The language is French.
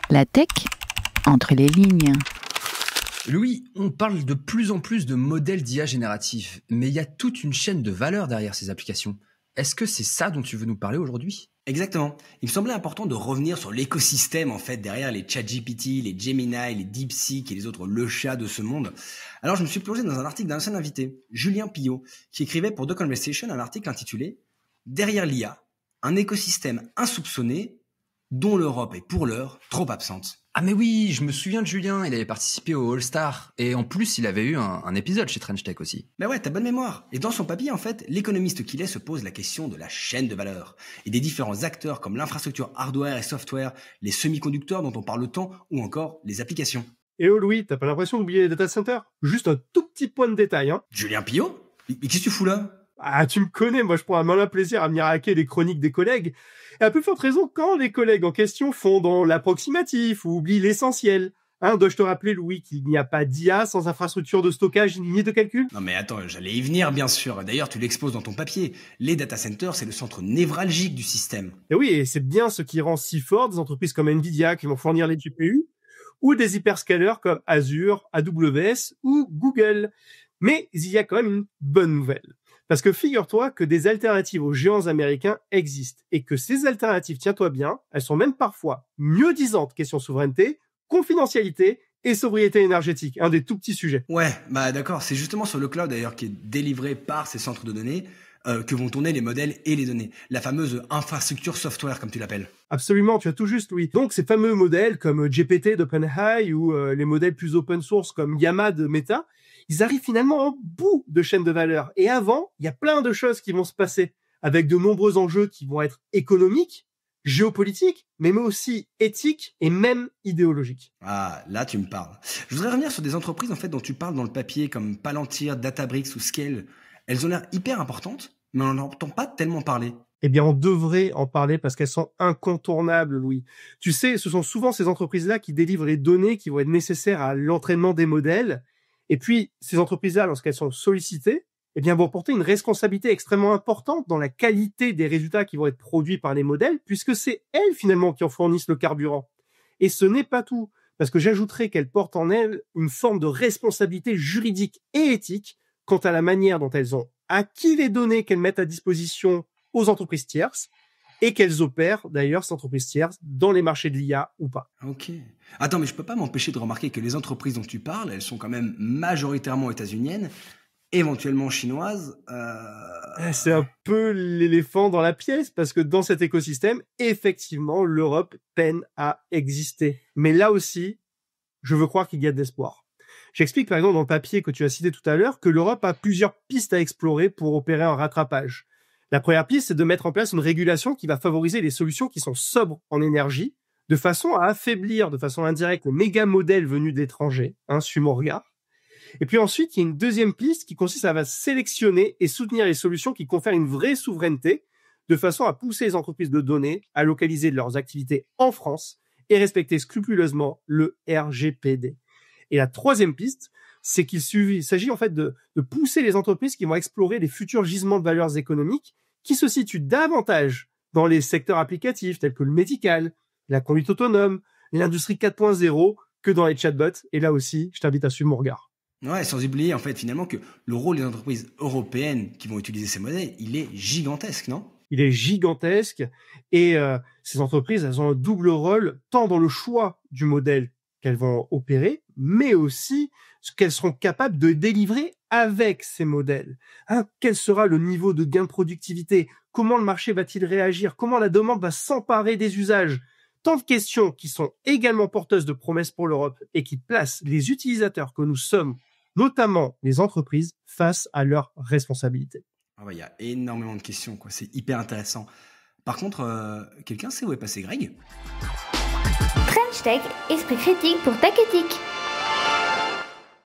La tech, entre les lignes. Louis, on parle de plus en plus de modèles d'IA génératifs, mais il y a toute une chaîne de valeur derrière ces applications. Est-ce que c'est ça dont tu veux nous parler aujourd'hui ? Exactement. Il me semblait important de revenir sur l'écosystème en fait derrière les ChatGPT, les Gemini, les DeepSeek et les autres le chat de ce monde. Alors je me suis plongé dans un article d'un ancien invité, Julien Pillot, qui écrivait pour The Conversation un article intitulé Derrière l'IA, un écosystème insoupçonné dont l'Europe est pour l'heure trop absente. Ah mais oui, je me souviens de Julien, il avait participé au All-Star, et en plus il avait eu un épisode chez Trench Tech aussi. Mais ouais, t'as bonne mémoire. Et dans son papier, en fait, l'économiste qu'il est se pose la question de la chaîne de valeur et des différents acteurs comme l'infrastructure hardware et software, les semi-conducteurs dont on parle tant, ou encore les applications. Et oh Louis, t'as pas l'impression d'oublier les data centers ? Juste un tout petit point de détail, hein. Julien Pillot ? Mais qu'est-ce que tu fous là ? Ah, tu me connais, moi je prends un malin plaisir à venir hacker les chroniques des collègues. Et à plus forte raison quand les collègues en question font dans l'approximatif ou oublient l'essentiel. Dois-je te rappeler, Louis, qu'il n'y a pas d'IA sans infrastructure de stockage ni de calcul ? Non mais attends, j'allais y venir bien sûr. D'ailleurs, tu l'exposes dans ton papier. Les data centers, c'est le centre névralgique du système. Et oui, et c'est bien ce qui rend si fort des entreprises comme Nvidia qui vont fournir les GPU, ou des hyperscalers comme Azure, AWS ou Google. Mais il y a quand même une bonne nouvelle. Parce que figure-toi que des alternatives aux géants américains existent et que ces alternatives, tiens-toi bien, elles sont même parfois mieux disantes question souveraineté, confidentialité et sobriété énergétique, un des tout petits sujets. Ouais, bah d'accord, c'est justement sur le cloud d'ailleurs qui est délivré par ces centres de données que vont tourner les modèles et les données. La fameuse infrastructure software comme tu l'appelles. Absolument, tu as tout juste, Louis. Donc ces fameux modèles comme GPT d'OpenAI ou les modèles plus open source comme Llama de Meta, ils arrivent finalement en bout de chaîne de valeur. Et avant, il y a plein de choses qui vont se passer, avec de nombreux enjeux qui vont être économiques, géopolitiques, mais aussi éthiques et même idéologiques. Ah, là tu me parles. Je voudrais revenir sur des entreprises en fait dont tu parles dans le papier comme Palantir, Databricks ou Scale. Elles ont l'air hyper importantes, mais on n'en entend pas tellement parler. Eh bien, on devrait en parler parce qu'elles sont incontournables, Louis. Tu sais, ce sont souvent ces entreprises-là qui délivrent les données qui vont être nécessaires à l'entraînement des modèles. Et puis, ces entreprises-là, lorsqu'elles sont sollicitées, eh bien, vont porter une responsabilité extrêmement importante dans la qualité des résultats qui vont être produits par les modèles, puisque c'est elles, finalement, qui en fournissent le carburant. Et ce n'est pas tout, parce que j'ajouterais qu'elles portent en elles une forme de responsabilité juridique et éthique quant à la manière dont elles ont acquis les données qu'elles mettent à disposition aux entreprises tierces, et qu'elles opèrent d'ailleurs, ces entreprises tierces, dans les marchés de l'IA ou pas. Ok. Attends, mais je peux pas m'empêcher de remarquer que les entreprises dont tu parles, elles sont quand même majoritairement états-uniennes, éventuellement chinoises. C'est un peu l'éléphant dans la pièce, parce que dans cet écosystème, effectivement, l'Europe peine à exister. Mais là aussi, je veux croire qu'il y a de l'espoir. J'explique par exemple dans le papier que tu as cité tout à l'heure que l'Europe a plusieurs pistes à explorer pour opérer un rattrapage. La première piste, c'est de mettre en place une régulation qui va favoriser les solutions qui sont sobres en énergie, de façon à affaiblir de façon indirecte les méga modèles venus de l'étranger, suis mon regard. Et puis ensuite, il y a une deuxième piste qui consiste à sélectionner et soutenir les solutions qui confèrent une vraie souveraineté, de façon à pousser les entreprises de données à localiser leurs activités en France et respecter scrupuleusement le RGPD. Et la troisième piste, c'est qu'il s'agit en fait de pousser les entreprises qui vont explorer les futurs gisements de valeurs économiques qui se situent davantage dans les secteurs applicatifs tels que le médical, la conduite autonome, l'industrie 4.0 que dans les chatbots. Et là aussi, je t'invite à suivre mon regard. Ouais, sans oublier en fait finalement que le rôle des entreprises européennes qui vont utiliser ces modèles, il est gigantesque, non ? Il est gigantesque et ces entreprises, elles ont un double rôle tant dans le choix du modèle qu'elles vont opérer, mais aussi ce qu'elles seront capables de délivrer avec ces modèles. Quel sera le niveau de gain de productivité ? Comment le marché va-t-il réagir ? Comment la demande va s'emparer des usages ? Tant de questions qui sont également porteuses de promesses pour l'Europe et qui placent les utilisateurs que nous sommes, notamment les entreprises, face à leurs responsabilités. Ah ouais, il y a énormément de questions, quoi. C'est hyper intéressant. Par contre, quelqu'un sait où est passé Greg ? Trench Tech, esprit critique pour Tech Éthique.